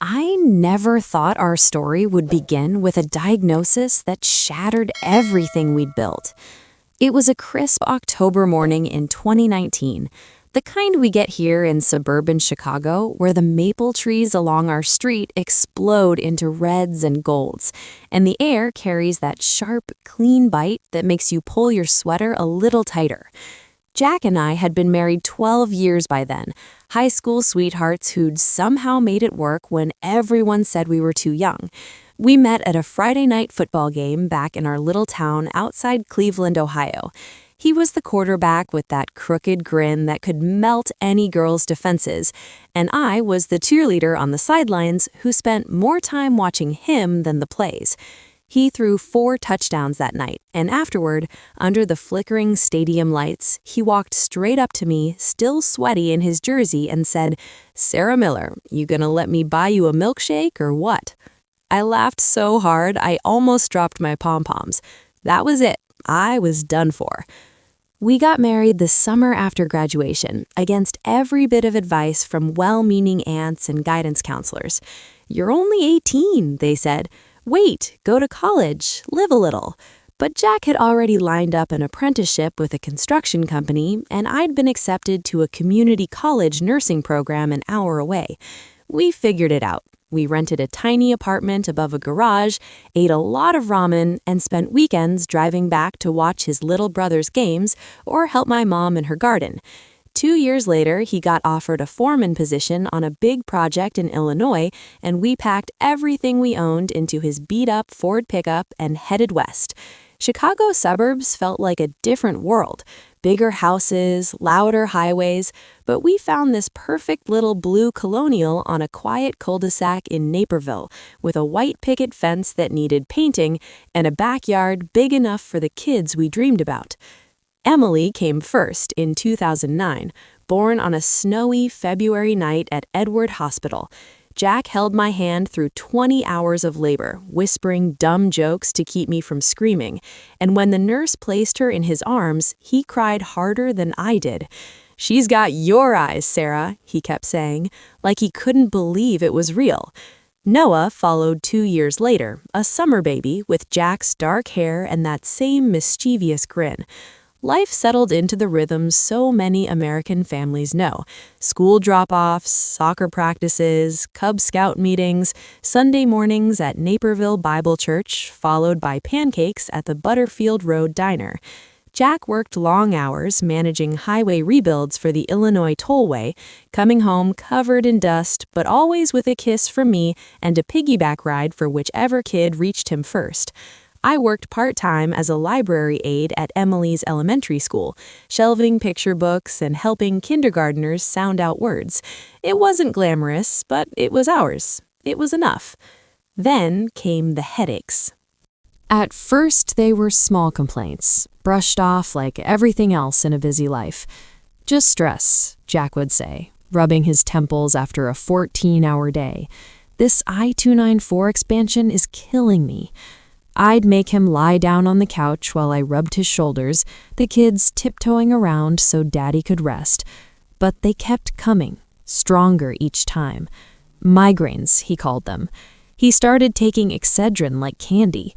I never thought our story would begin with a diagnosis that shattered everything we'd built. It was a crisp October morning in 2019, the kind we get here in suburban Chicago, where the maple trees along our street explode into reds and golds, and the air carries that sharp, clean bite that makes you pull your sweater a little tighter. Jack and I had been married 12 years by then, high school sweethearts who'd somehow made it work when everyone said we were too young. We met at a Friday night football game back in our little town outside Cleveland, Ohio. He was the quarterback with that crooked grin that could melt any girl's defenses, and I was the cheerleader on the sidelines who spent more time watching him than the plays. He threw 4 touchdowns that night, and afterward, under the flickering stadium lights, he walked straight up to me, still sweaty in his jersey, and said, "Sarah Miller, you gonna let me buy you a milkshake or what?" I laughed so hard I almost dropped my pom-poms. That was it. I was done for. We got married the summer after graduation, against every bit of advice from well-meaning aunts and guidance counselors. "You're only 18, they said. "Wait, go to college, live a little." But Jack had already lined up an apprenticeship with a construction company, and I'd been accepted to a community college nursing program an hour away. We figured it out. We rented a tiny apartment above a garage, ate a lot of ramen, and spent weekends driving back to watch his little brother's games or help my mom in her garden. 2 years later, he got offered a foreman position on a big project in Illinois, and we packed everything we owned into his beat-up Ford pickup and headed west. Chicago suburbs felt like a different world. Bigger houses, louder highways, but we found this perfect little blue colonial on a quiet cul-de-sac in Naperville with a white picket fence that needed painting and a backyard big enough for the kids we dreamed about. Emily came first in 2009, born on a snowy February night at Edward Hospital. Jack held my hand through 20 hours of labor, whispering dumb jokes to keep me from screaming, and when the nurse placed her in his arms, he cried harder than I did. "She's got your eyes, Sarah," he kept saying, like he couldn't believe it was real. Noah followed 2 years later, a summer baby with Jack's dark hair and that same mischievous grin. Life settled into the rhythms so many American families know. School drop-offs, soccer practices, Cub Scout meetings, Sunday mornings at Naperville Bible Church, followed by pancakes at the Butterfield Road Diner. Jack worked long hours managing highway rebuilds for the Illinois Tollway, coming home covered in dust, but always with a kiss from me and a piggyback ride for whichever kid reached him first. I worked part-time as a library aide at Emily's elementary school, shelving picture books and helping kindergartners sound out words. It wasn't glamorous, but it was ours. It was enough. Then came the headaches. At first, they were small complaints, brushed off like everything else in a busy life. "Just stress," Jack would say, rubbing his temples after a 14-hour day. "This I-294 expansion is killing me." I'd make him lie down on the couch while I rubbed his shoulders, the kids tiptoeing around so Daddy could rest. But they kept coming, stronger each time. Migraines, he called them. He started taking Excedrin like candy.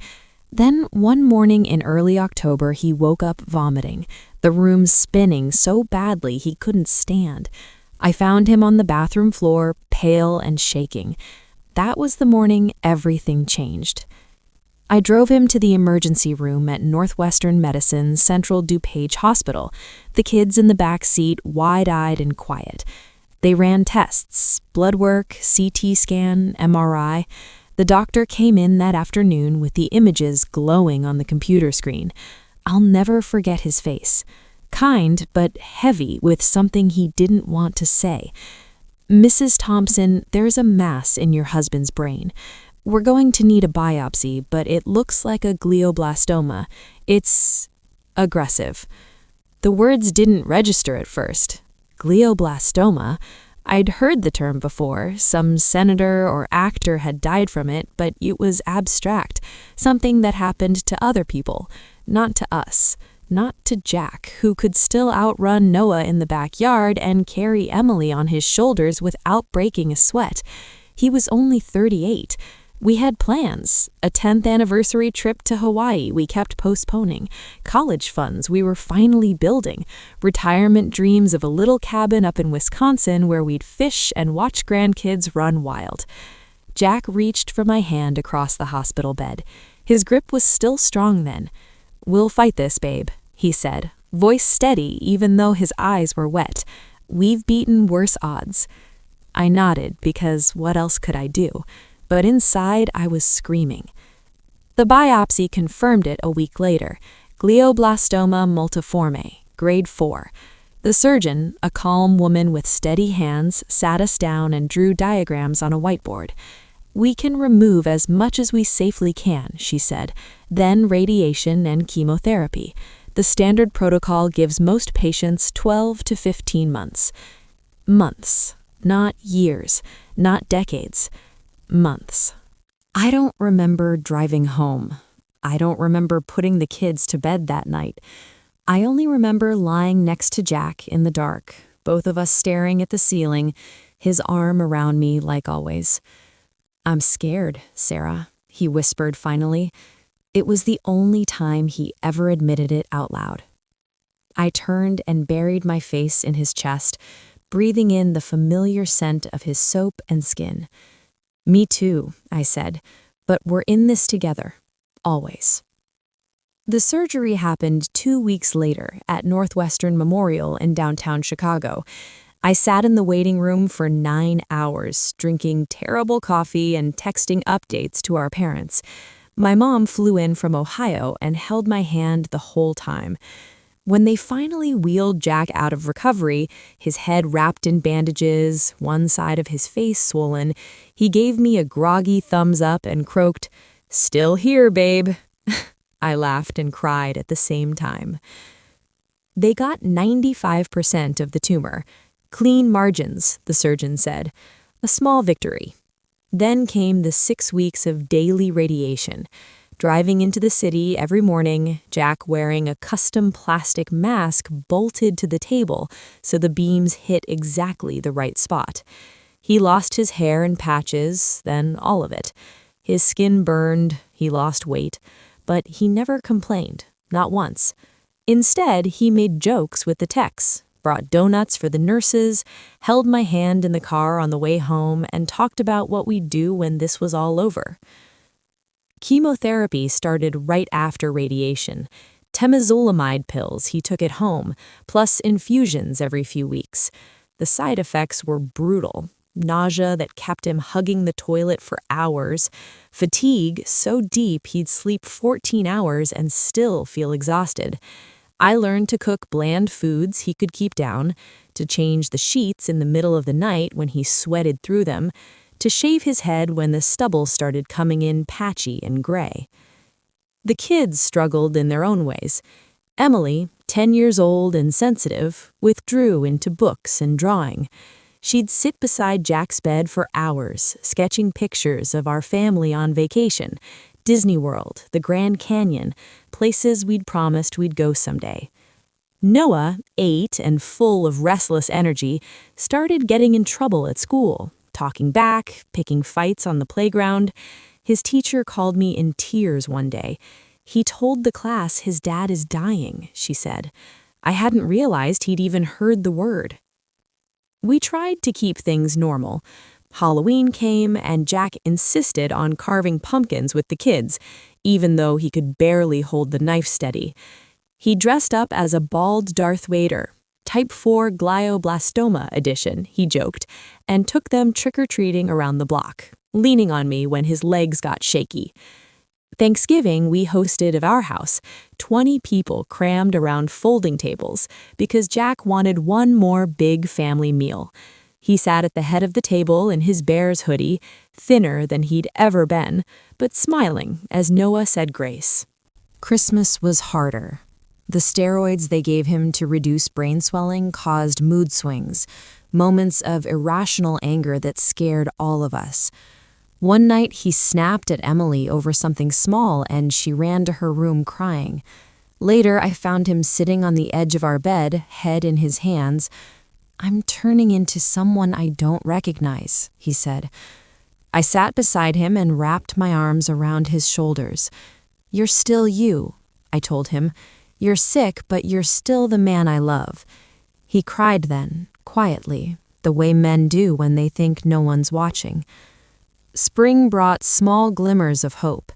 Then one morning in early October, he woke up vomiting, the room spinning so badly he couldn't stand. I found him on the bathroom floor, pale and shaking. That was the morning everything changed. I drove him to the emergency room at Northwestern Medicine's Central DuPage Hospital, the kids in the back seat wide-eyed and quiet. They ran tests, blood work, CT scan, MRI. The doctor came in that afternoon with the images glowing on the computer screen. I'll never forget his face. Kind, but heavy with something he didn't want to say. "Mrs. Thompson, there's a mass in your husband's brain. We're going to need a biopsy, but it looks like a glioblastoma. It's aggressive." The words didn't register at first. Glioblastoma? I'd heard the term before. Some senator or actor had died from it, but it was abstract, something that happened to other people, not to us. Not to Jack, who could still outrun Noah in the backyard and carry Emily on his shoulders without breaking a sweat. He was only 38. We had plans, a 10th anniversary trip to Hawaii we kept postponing, college funds we were finally building, retirement dreams of a little cabin up in Wisconsin where we'd fish and watch grandkids run wild. Jack reached for my hand across the hospital bed. His grip was still strong then. "We'll fight this, babe," he said, voice steady even though his eyes were wet. "We've beaten worse odds." I nodded because what else could I do? But inside I was screaming. The biopsy confirmed it a week later, glioblastoma multiforme, grade 4. The surgeon, a calm woman with steady hands, sat us down and drew diagrams on a whiteboard. "We can remove as much as we safely can," she said, "then radiation and chemotherapy. The standard protocol gives most patients 12 to 15 months. Months, not years, not decades. Months. I don't remember driving home. I don't remember putting the kids to bed that night. I only remember lying next to Jack in the dark, both of us staring at the ceiling, his arm around me like always. "I'm scared, Sarah," he whispered finally. It was the only time he ever admitted it out loud. I turned and buried my face in his chest, breathing in the familiar scent of his soap and skin. "Me too," I said, "but we're in this together, always." The surgery happened 2 weeks later at Northwestern Memorial in downtown Chicago. I sat in the waiting room for 9 hours, drinking terrible coffee and texting updates to our parents. My mom flew in from Ohio and held my hand the whole time. When they finally wheeled Jack out of recovery, his head wrapped in bandages, one side of his face swollen, he gave me a groggy thumbs up and croaked, "Still here, babe." I laughed and cried at the same time. They got 95% of the tumor. "Clean margins," the surgeon said. A small victory. Then came the 6 weeks of daily radiation. Driving into the city every morning, Jack wearing a custom plastic mask bolted to the table so the beams hit exactly the right spot. He lost his hair in patches, then all of it. His skin burned, he lost weight, but he never complained, not once. Instead, he made jokes with the techs, brought donuts for the nurses, held my hand in the car on the way home, and talked about what we'd do when this was all over. Chemotherapy started right after radiation. Temozolomide pills he took at home, plus infusions every few weeks. The side effects were brutal. Nausea that kept him hugging the toilet for hours. Fatigue so deep he'd sleep 14 hours and still feel exhausted. I learned to cook bland foods he could keep down, to change the sheets in the middle of the night when he sweated through them, to shave his head when the stubble started coming in patchy and gray. The kids struggled in their own ways. Emily, 10 years old and sensitive, withdrew into books and drawing. She'd sit beside Jack's bed for hours, sketching pictures of our family on vacation, Disney World, the Grand Canyon, places we'd promised we'd go someday. Noah, 8 and full of restless energy, started getting in trouble at school, talking back, picking fights on the playground. His teacher called me in tears one day. "He told the class his dad is dying," she said. "I hadn't realized he'd even heard the word." We tried to keep things normal. Halloween came, and Jack insisted on carving pumpkins with the kids, even though he could barely hold the knife steady. He dressed up as a bald Darth Vader, type 4 glioblastoma edition, he joked, and took them trick-or-treating around the block, leaning on me when his legs got shaky. Thanksgiving we hosted at our house, 20 people crammed around folding tables because Jack wanted one more big family meal. He sat at the head of the table in his Bears hoodie, thinner than he'd ever been, but smiling as Noah said grace. Christmas was harder. The steroids they gave him to reduce brain swelling caused mood swings, moments of irrational anger that scared all of us. One night he snapped at Emily over something small and she ran to her room crying. Later I found him sitting on the edge of our bed, head in his hands. "I'm turning into someone I don't recognize," he said. I sat beside him and wrapped my arms around his shoulders. "You're still you," I told him. "You're sick, but you're still the man I love." He cried then, quietly, the way men do when they think no one's watching. Spring brought small glimmers of hope.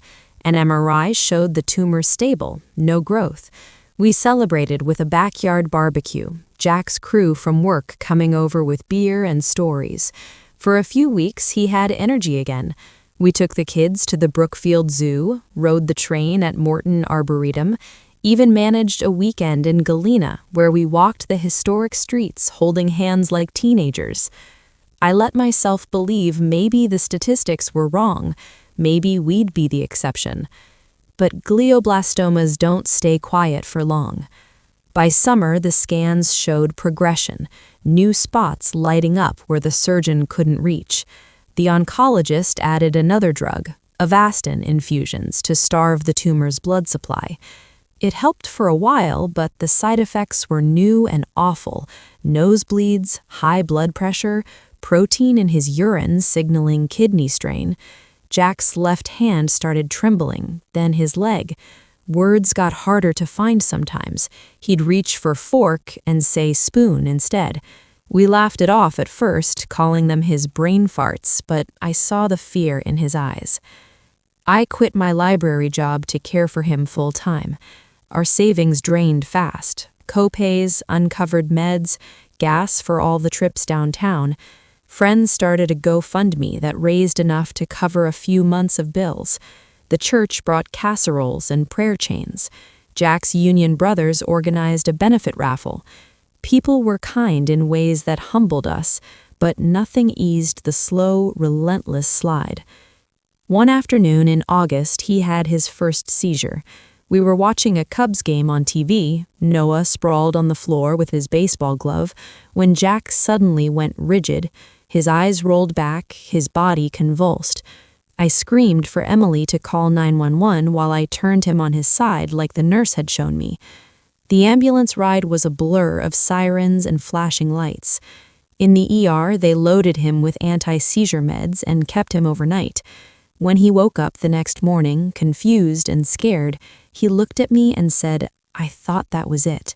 An MRI showed the tumor stable, no growth. We celebrated with a backyard barbecue, Jack's crew from work coming over with beer and stories. For a few weeks, he had energy again. We took the kids to the Brookfield Zoo, rode the train at Morton Arboretum, even managed a weekend in Galena where we walked the historic streets holding hands like teenagers. I let myself believe maybe the statistics were wrong, maybe we'd be the exception. But glioblastomas don't stay quiet for long. By summer, the scans showed progression, new spots lighting up where the surgeon couldn't reach. The oncologist added another drug, Avastin infusions, to starve the tumor's blood supply. It helped for a while, but the side effects were new and awful. Nosebleeds, high blood pressure, protein in his urine signaling kidney strain. Jack's left hand started trembling, then his leg. Words got harder to find sometimes. He'd reach for fork and say spoon instead. We laughed it off at first, calling them his brain farts, but I saw the fear in his eyes. I quit my library job to care for him full time. Our savings drained fast. Co-pays, uncovered meds, gas for all the trips downtown. Friends started a GoFundMe that raised enough to cover a few months of bills. The church brought casseroles and prayer chains. Jack's union brothers organized a benefit raffle. People were kind in ways that humbled us, but nothing eased the slow, relentless slide. One afternoon in August, he had his first seizure. We were watching a Cubs game on TV, Noah sprawled on the floor with his baseball glove, when Jack suddenly went rigid. His eyes rolled back, his body convulsed. I screamed for Emily to call 911 while I turned him on his side like the nurse had shown me. The ambulance ride was a blur of sirens and flashing lights. In the ER, they loaded him with anti-seizure meds and kept him overnight. When he woke up the next morning, confused and scared, he looked at me and said, "I thought that was it."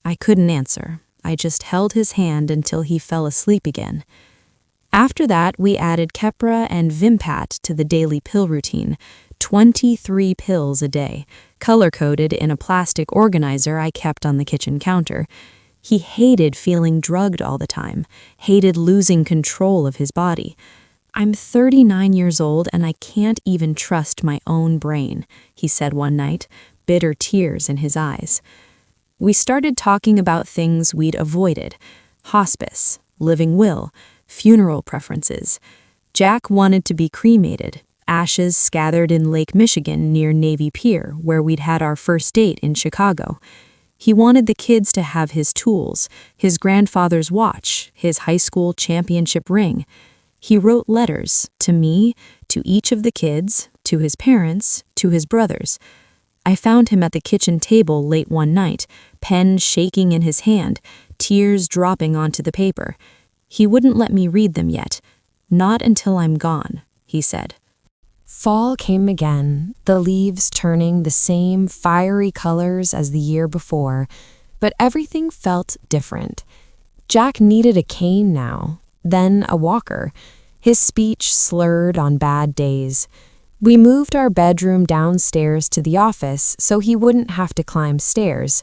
I couldn't answer. I just held his hand until he fell asleep again. After that, we added Keppra and Vimpat to the daily pill routine, 23 pills a day, color-coded in a plastic organizer I kept on the kitchen counter. He hated feeling drugged all the time, hated losing control of his body. "I'm 39 years old and I can't even trust my own brain," he said one night, bitter tears in his eyes. We started talking about things we'd avoided: hospice, living will, funeral preferences. Jack wanted to be cremated, ashes scattered in Lake Michigan near Navy Pier, where we'd had our first date in Chicago. He wanted the kids to have his tools, his grandfather's watch, his high school championship ring. He wrote letters, to me, to each of the kids, to his parents, to his brothers. I found him at the kitchen table late one night, pen shaking in his hand, tears dropping onto the paper. He wouldn't let me read them yet. "Not until I'm gone," he said. Fall came again, the leaves turning the same fiery colors as the year before, but everything felt different. Jack needed a cane now, then a walker. His speech slurred on bad days. We moved our bedroom downstairs to the office so he wouldn't have to climb stairs.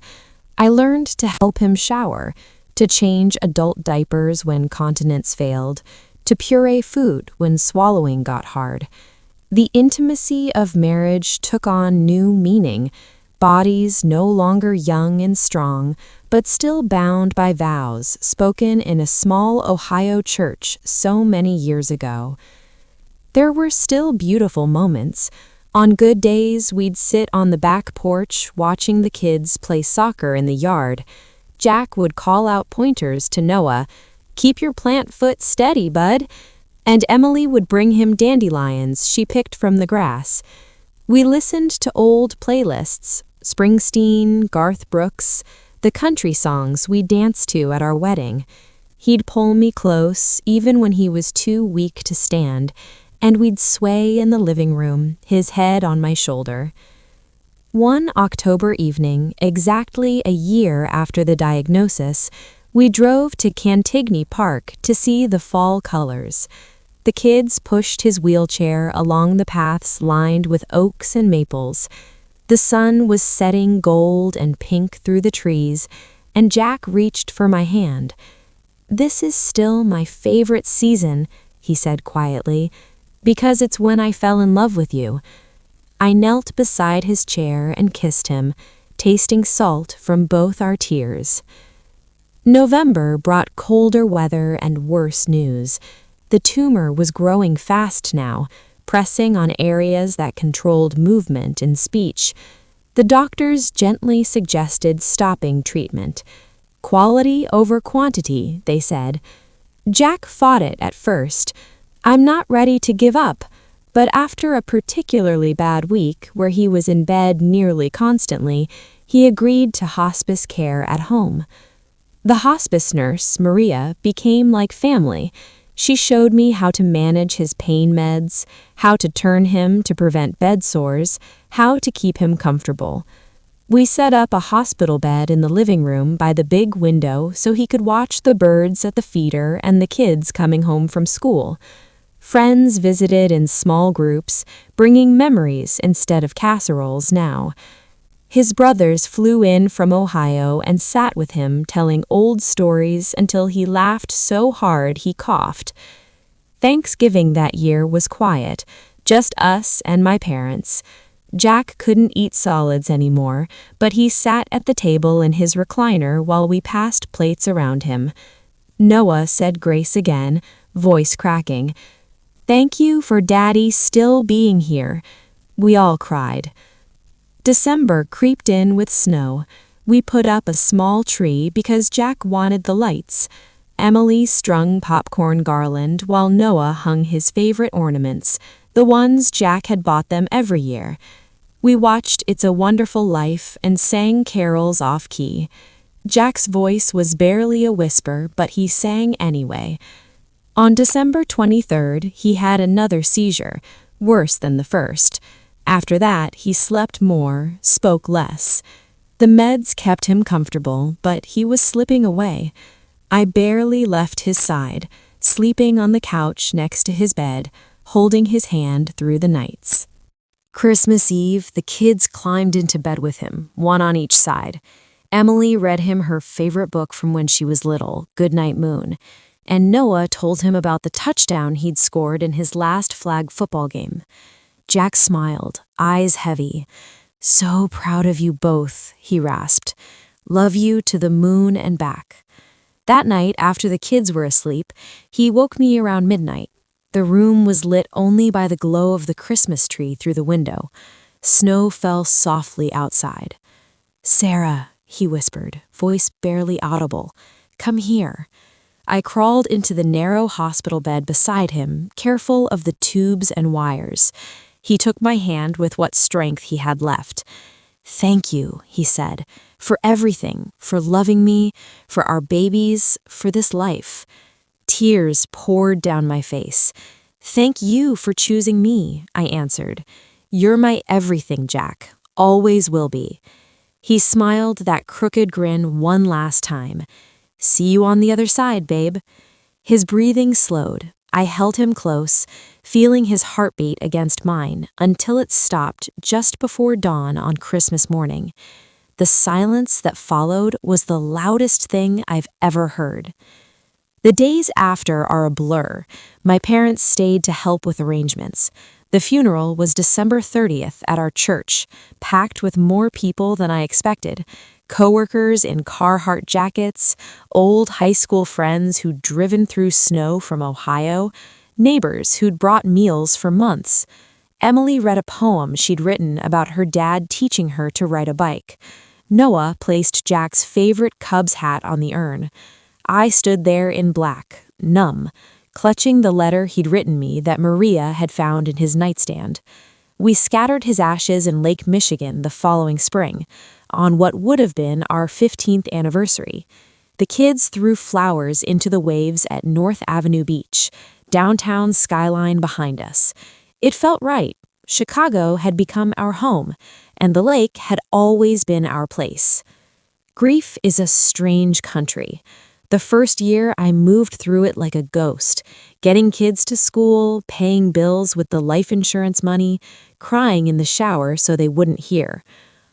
I learned to help him shower, to change adult diapers when continence failed, to puree food when swallowing got hard. The intimacy of marriage took on new meaning, bodies no longer young and strong, but still bound by vows spoken in a small Ohio church so many years ago. There were still beautiful moments. On good days, we'd sit on the back porch watching the kids play soccer in the yard. Jack would call out pointers to Noah, "Keep your plant foot steady, bud." And Emily would bring him dandelions she picked from the grass. We listened to old playlists, Springsteen, Garth Brooks, the country songs we danced to at our wedding. He'd pull me close, even when he was too weak to stand, and we'd sway in the living room, his head on my shoulder. One October evening, exactly a year after the diagnosis, we drove to Cantigny Park to see the fall colors. The kids pushed his wheelchair along the paths lined with oaks and maples. The sun was setting gold and pink through the trees, and Jack reached for my hand. "This is still my favorite season," he said quietly, "because it's when I fell in love with you." I knelt beside his chair and kissed him, tasting salt from both our tears. November brought colder weather and worse news. The tumor was growing fast now, pressing on areas that controlled movement and speech. The doctors gently suggested stopping treatment. Quality over quantity, they said. Jack fought it at first. "I'm not ready to give up." But after a particularly bad week, where he was in bed nearly constantly, he agreed to hospice care at home. The hospice nurse, Maria, became like family. She showed me how to manage his pain meds, how to turn him to prevent bed sores, how to keep him comfortable. We set up a hospital bed in the living room by the big window so he could watch the birds at the feeder and the kids coming home from school. Friends visited in small groups, bringing memories instead of casseroles now. His brothers flew in from Ohio and sat with him telling old stories until he laughed so hard he coughed. Thanksgiving that year was quiet, just us and my parents. Jack couldn't eat solids anymore, but he sat at the table in his recliner while we passed plates around him. Noah said grace again, voice cracking. "Thank you for Daddy still being here." We all cried. December creeped in with snow. We put up a small tree because Jack wanted the lights. Emily strung popcorn garland while Noah hung his favorite ornaments, the ones Jack had bought them every year. We watched It's a Wonderful Life and sang carols off-key. Jack's voice was barely a whisper, but he sang anyway. On December 23rd, he had another seizure, worse than the first. After that, he slept more, spoke less. The meds kept him comfortable, but he was slipping away. I barely left his side, sleeping on the couch next to his bed, holding his hand through the nights. Christmas Eve, the kids climbed into bed with him, one on each side. Emily read him her favorite book from when she was little, Goodnight Moon. And Noah told him about the touchdown he'd scored in his last flag football game. Jack smiled, eyes heavy. "So proud of you both," he rasped. "Love you to the moon and back." That night, after the kids were asleep, he woke me around midnight. The room was lit only by the glow of the Christmas tree through the window. Snow fell softly outside. "Sarah," he whispered, voice barely audible, "come here." I crawled into the narrow hospital bed beside him, careful of the tubes and wires. He took my hand with what strength he had left. "Thank you," he said, "for everything, for loving me, for our babies, for this life." Tears poured down my face. "Thank you for choosing me," I answered. "You're my everything, Jack. Always will be." He smiled that crooked grin one last time. "See you on the other side, babe." His breathing slowed. I held him close, feeling his heartbeat against mine, until it stopped just before dawn on Christmas morning. The silence that followed was the loudest thing I've ever heard. The days after are a blur. My parents stayed to help with arrangements. The funeral was December 30th at our church, packed with more people than I expected. Coworkers in Carhartt jackets, old high school friends who'd driven through snow from Ohio, neighbors who'd brought meals for months. Emily read a poem she'd written about her dad teaching her to ride a bike. Noah placed Jack's favorite Cubs hat on the urn. I stood there in black, numb, clutching the letter he'd written me that Maria had found in his nightstand. We scattered his ashes in Lake Michigan the following spring, on what would have been our 15th anniversary. The kids threw flowers into the waves at North Avenue Beach, downtown skyline behind us. It felt right. Chicago had become our home, and the lake had always been our place. Grief is a strange country. The first year, I moved through it like a ghost, getting kids to school, paying bills with the life insurance money, crying in the shower so they wouldn't hear.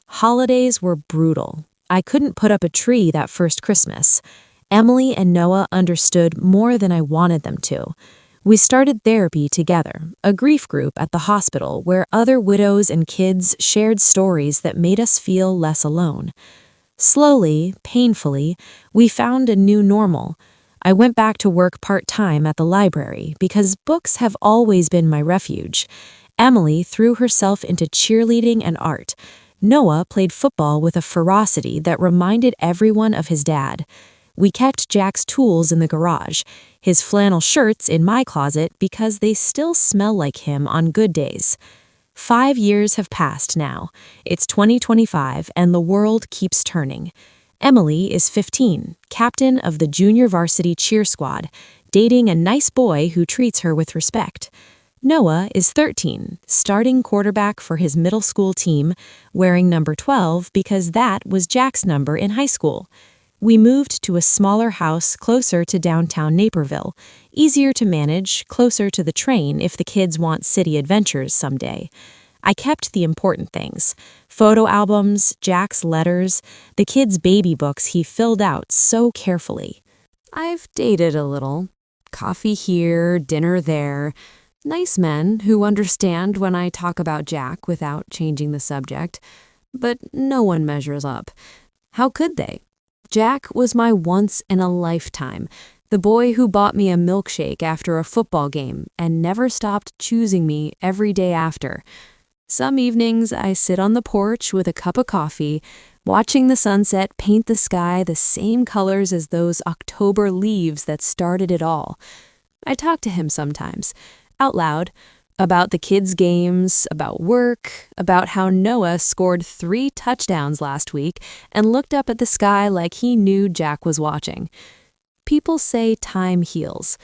Holidays were brutal. I couldn't put up a tree that first Christmas. Emily and Noah understood more than I wanted them to. We started therapy together, a grief group at the hospital where other widows and kids shared stories that made us feel less alone. Slowly, painfully, we found a new normal. I went back to work part-time at the library because books have always been my refuge. Emily threw herself into cheerleading and art. Noah played football with a ferocity that reminded everyone of his dad. We kept Jack's tools in the garage, his flannel shirts in my closet because they still smell like him on good days. 5 years have passed now. It's 2025 and the world keeps turning. Emily is 15, captain of the junior varsity cheer squad, dating a nice boy who treats her with respect. Noah is 13, starting quarterback for his middle school team, wearing number 12 because that was Jack's number in high school. We moved to a smaller house closer to downtown Naperville, easier to manage, closer to the train if the kids want city adventures someday. I kept the important things: photo albums, Jack's letters, the kids' baby books he filled out so carefully. I've dated a little. Coffee here, dinner there. Nice men who understand when I talk about Jack without changing the subject. But no one measures up. How could they? Jack was my once-in-a-lifetime, the boy who bought me a milkshake after a football game and never stopped choosing me every day after. Some evenings I sit on the porch with a cup of coffee, watching the sunset paint the sky the same colors as those October leaves that started it all. I talk to him sometimes, out loud, about the kids' games, about work, about how Noah scored 3 touchdowns last week and looked up at the sky like he knew Jack was watching. People say time heals.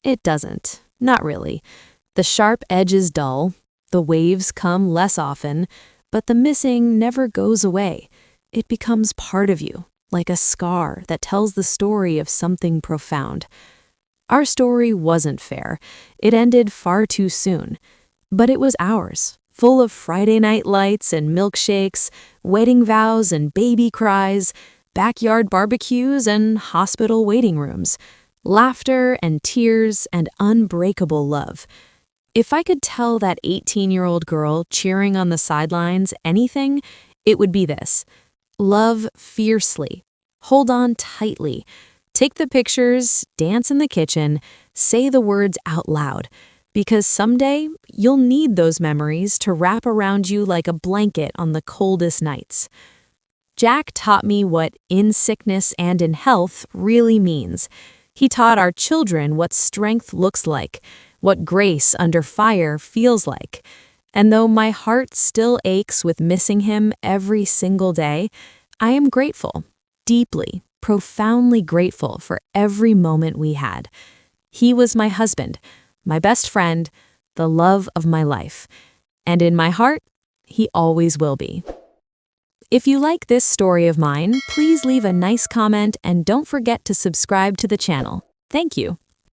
It doesn't. Not really. The sharp edges dull. The waves come less often, but the missing never goes away. It becomes part of you, like a scar that tells the story of something profound. Our story wasn't fair. It ended far too soon. But it was ours, full of Friday night lights and milkshakes, wedding vows and baby cries, backyard barbecues and hospital waiting rooms, laughter and tears and unbreakable love. If I could tell that 18-year-old girl cheering on the sidelines anything, it would be this: love fiercely, hold on tightly, take the pictures, dance in the kitchen, say the words out loud, because someday you'll need those memories to wrap around you like a blanket on the coldest nights. Jack taught me what in sickness and in health really means. He taught our children what strength looks like, what grace under fire feels like. And though my heart still aches with missing him every single day, I am grateful, deeply, profoundly grateful for every moment we had. He was my husband, my best friend, the love of my life. And in my heart, he always will be. If you like this story of mine, please leave a nice comment and don't forget to subscribe to the channel. Thank you.